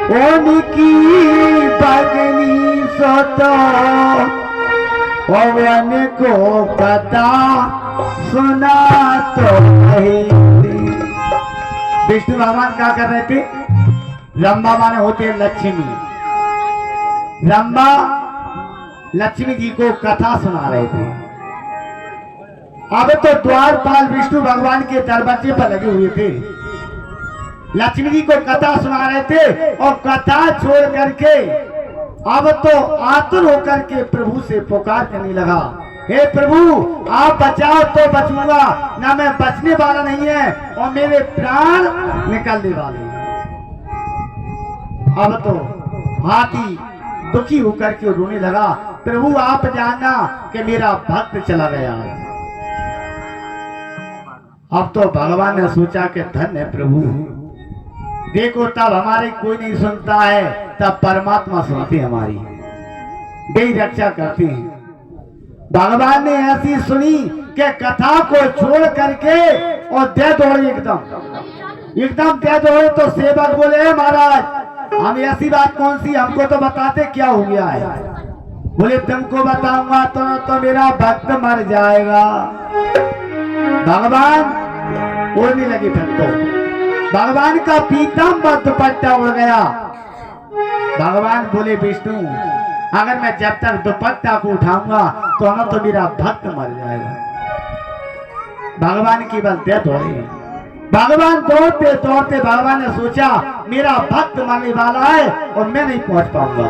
उनकी भगनी सोतो पवन को कथा सुना तो विष्णु भगवान क्या कर रहे थे? रंबा माने होते लक्ष्मी। रंबा लक्ष्मी जी को कथा सुना रहे थे। अब तो द्वारपाल विष्णु भगवान के दरवाजे पर लगे हुए थे, लक्ष्मी जी को कथा सुना रहे थे और कथा छोड़ करके अब तो आतुर होकर के प्रभु से पुकार करने लगा, हे प्रभु आप बचाओ तो बचूंगा, ना मैं बचने वाला नहीं है और मेरे प्राण निकलने वाले हैं। अब तो हाथी दुखी होकर के रोने लगा, प्रभु आप जानना कि मेरा भक्त चला गया। अब तो भगवान ने सोचा कि धन्य है प्रभु, देखो तब हमारी कोई नहीं सुनता है, तब परमात्मा सुनते हमारी, वे रक्षा करते हैं। भगवान ने ऐसी सुनी कि कथा को छोड़ करके और दे दौड़े, एकदम दे दौड़े। तो सेवक बोले महाराज हम ऐसी बात कौन सी, हमको तो बताते क्या हो गया है। बोले तुमको बताऊंगा तो मेरा भक्त मर जाएगा। भगवान उड़ने लगे, फिर तो भगवान का पीताम्बर दुपट्टा उड़ गया। भगवान बोले विष्णु अगर मैं जब तक दुपट्टा को उठाऊंगा तो मेरा भक्त मर जाएगा। भगवान की बस दे दौड़े, भगवान दौड़ते दौड़ते भगवान ने सोचा मेरा भक्त मरने वाला है और मैं नहीं पहुंच पाऊंगा।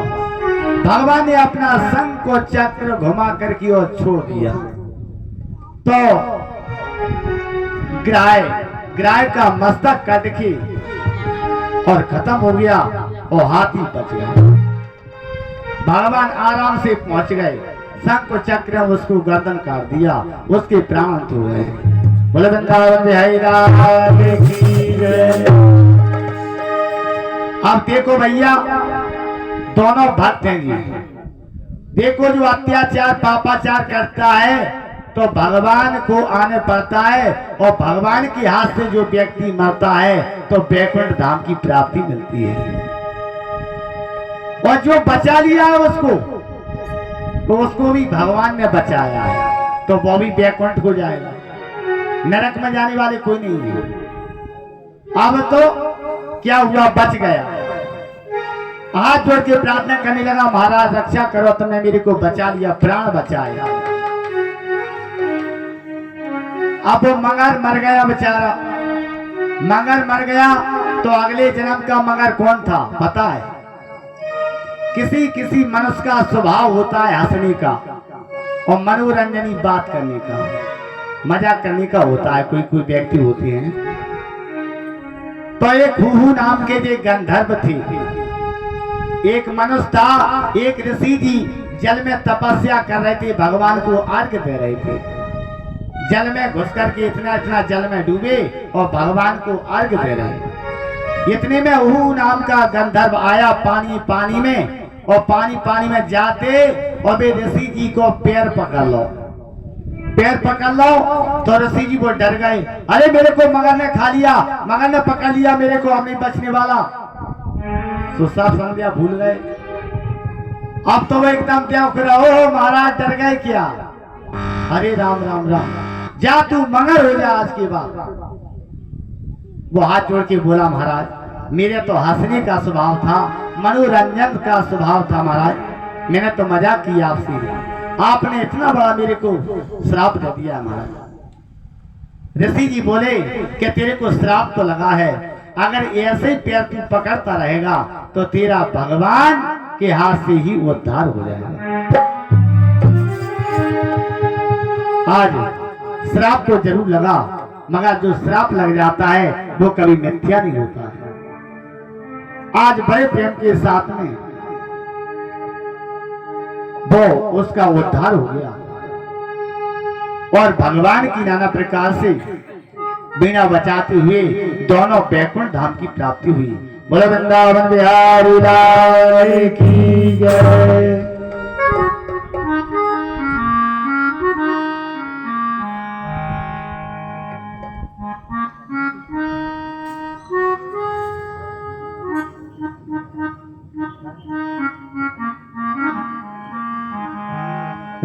भगवान ने अपना शंख को चक्र घुमा करके और छोड़ दिया, तो ग्राय का मस्तक कट के और खत्म हो गया और हाथी बच गया। भगवान आराम से पहुंच गए, शंख को चक्र उसको गर्दन काट दिया, उसके प्राण तो गए। बोले वृंदावन बिहारी लाल की जय। अब देखो भैया दोनों भक्त हैं जी, देखो जो अत्याचार पापाचार करता है तो भगवान को आने पड़ता है, और भगवान के हाथ से जो व्यक्ति मरता है तो वैकुंठ धाम की प्राप्ति मिलती है। और जो बचा लिया है उसको, तो उसको भी भगवान ने बचाया है, तो वो भी वैकुंठ को जाएगा, नरक में जाने वाले कोई नहीं है। अब तो क्या हुआ, बच गया। हाथ जोड़ के प्रार्थना करने लगा, महाराज रक्षा करो, तुमने मेरे को बचा लिया, प्राण बचाया। अब वो मगर मर गया बेचारा, मगर मर गया तो अगले जन्म का मगर कौन था पता है? किसी किसी मनुष्य का स्वभाव होता है हंसने का और मनोरंजनी बात करने का, मजाक करने का होता है। कोई कोई व्यक्ति होते हैं। तो एक हुहू नाम के जो गंधर्व थे, एक मनुष्य था, एक ऋषि जी जल में तपस्या कर रहे थे, भगवान को अर्घ्य दे रहे थे। जल में घुस करके इतना इतना जल में डूबे और भगवान को अर्घ्य दे रहे। इतने में उहू नाम का गंधर्व आया पानी में, और पानी में जाते और वे ऋषि जी को पैर पकड़ लो तो ऋषि जी वो डर गए, अरे मेरे को मगर ने खा लिया, मगर ने पकड़ लिया मेरे को, अब नहीं बचने वाला। तो सब संध्या भूल गए। अब तो वो एकदम क्या उखड़ा, ओ महाराज डर गए क्या? अरे राम राम राम, जा तू मगर हो जा आज के बाद। वो हाथ जोड़ के बोला, महाराज मेरे तो हंसने का स्वभाव था, मनोरंजन का स्वभाव था महाराज, मैंने तो मजाक किया आपसे, आपने इतना बड़ा मेरे को श्राप दे दिया महाराज। ऋषि जी बोले कि तेरे को श्राप तो लगा है, अगर ऐसे ही पैर तू पकड़ता रहेगा तो तेरा भगवान के हाथ से ही उद्धार हो जाएगा। आज श्राप तो जरूर लगा, मगर जो श्राप लग जाता है वो कभी मिथ्या नहीं होता है। आज बड़े प्रेम के साथ में वो उसका उद्धार हो गया और भगवान की नाना प्रकार से बिना बचाते हुए दोनों वैकुंठ धाम की प्राप्ति हुई। बोले वृंदावन बिहारी लाल की जय।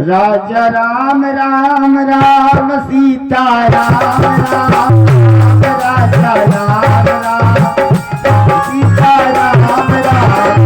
राजा राम राम राम सीता राम राम राजा राम राम सीता राम राम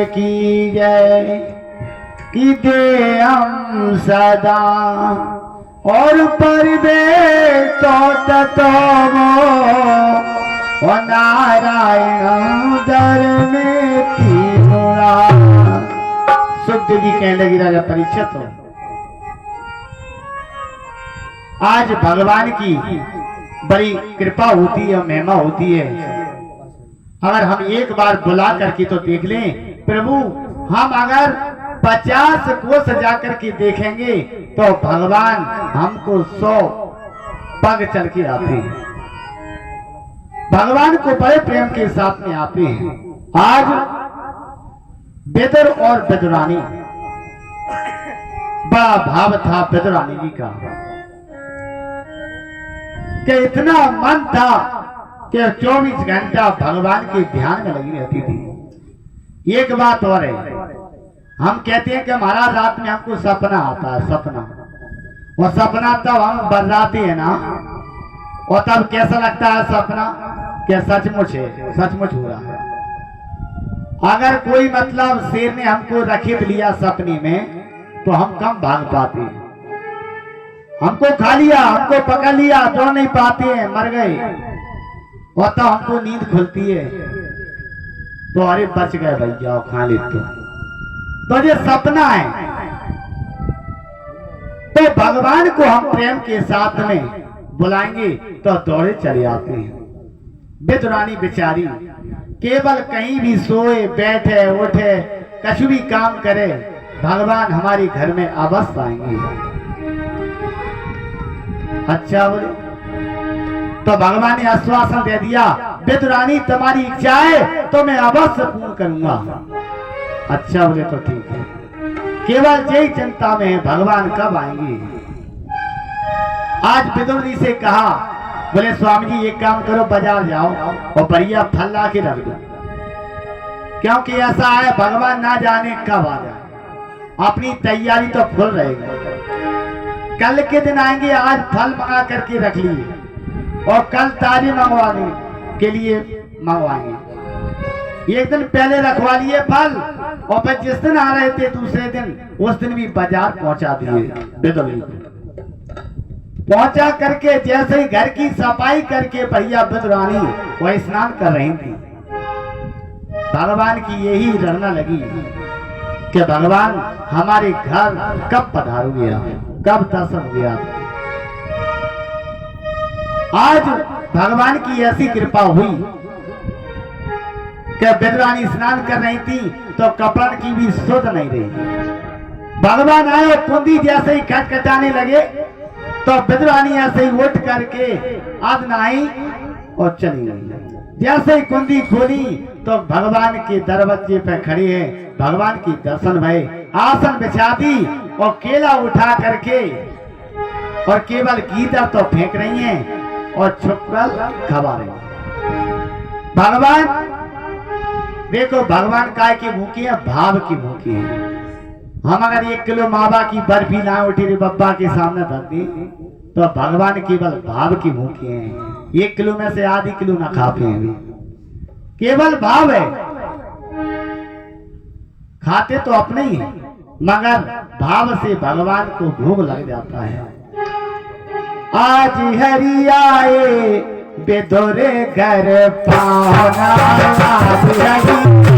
की जय कि दे हम सदा और परिवेश तो ततो वो नारायण दर में तीनुरा। सुखदेव जी कहने लगी राजा परीक्षित हो, आज भगवान की बड़ी कृपा होती है, महिमा होती है। अगर हम एक बार बुला करके तो देख लें प्रभु, हम अगर 50 कोस जाकर के देखेंगे तो भगवान हमको 100 पग चल के आते हैं, भगवान को बड़े प्रेम के साथ में आते हैं। आज बेदर और बेदरानी, बड़ा भाव था बेदरानी जी का कि इतना मन था कि 24 घंटा भगवान के ध्यान में लगी रहती थी। एक बात और है, हम कहते हैं कि महाराज रात में हमको सपना आता है, सपना, और सपना तब हम बर्राते हैं ना, और तब कैसा लगता है सपना कि सचमुच है, सचमुच हो रहा है। अगर कोई मतलब शेर ने हमको रखेब लिया सपने में तो हम कम भाग पाते हैं, हमको खा लिया, हमको पकड़ लिया तो नहीं पाते हैं, मर गए, और तो हमको नींद खुलती है तो अरे बच गए भाई, जाओ खा ले। तो ये सपना है। तो भगवान को हम प्रेम के साथ में बुलाएंगे तो दौड़े चले आते हैं। बेदरानी बेचारी केवल कहीं भी सोए बैठे उठे कुछ भी काम करे, भगवान हमारे घर में अवश्य आएंगे। अच्छा बोले तो भगवान ने आश्वासन दे दिया, विदुरानी तुम्हारी इच्छा है तो मैं अवश्य पूर्ण करूंगा। अच्छा बोले तो ठीक है, केवल यही चिंता में है भगवान कब आएंगे। आज विदुर जी से कहा, बोले स्वामी जी एक काम करो, बाजार जाओ और बढ़िया फल ला के रख दो, क्योंकि ऐसा है भगवान ना जाने कब आ जाए। अपनी तैयारी तो फुल रहेगी, कल के दिन आएंगे, आज फल मंगा करके रख लिए और कल ताजे मंगवाने के लिए मंगवाएंगे। एक दिन पहले रखवा लिए फल और फिर जिस दिन आ रहे थे दूसरे दिन, उस दिन भी बाजार पहुंचा दिए। पहुंचा करके जैसे ही घर की सफाई करके भैया विदुरानी वह स्नान कर रही थी, भगवान की यही रटना लगी कि भगवान हमारे घर कब पधारोगे, कब दर्शन गया। आज भगवान की ऐसी कृपा हुई कि विदुरानी स्नान कर रही थी तो कपड़न की भी सुध नहीं रही। भगवान आए, कुंदी जैसे ही खटखटाने लगे तो विदुरानी ऐसे ही उठ करके आज नहाई और चली गई। जैसे ही कुंदी खोली तो भगवान के दरवाजे पे खड़े हैं, भगवान की दर्शन भय, आसन बिछा दी और केला उठा करके और केवल गीता तो फेंक रही हैं और छुपकर खबा रही हैं। भगवान देखो, भगवान काय की भूखी है, भाव की भूखी है। हम अगर 1 किलो मावा की बर्फी ना उठी रे बब्बा के सामने धर दी तो भगवान केवल भाव की भूखी है। 1 किलो में से आधी किलो ना खा पाएंगे, केवल भाव है। खाते तो अपने ही है, मगर भाव से भगवान को भोग लग जाता है। आज हरि आए विदुर घर पाहुना, आज हरि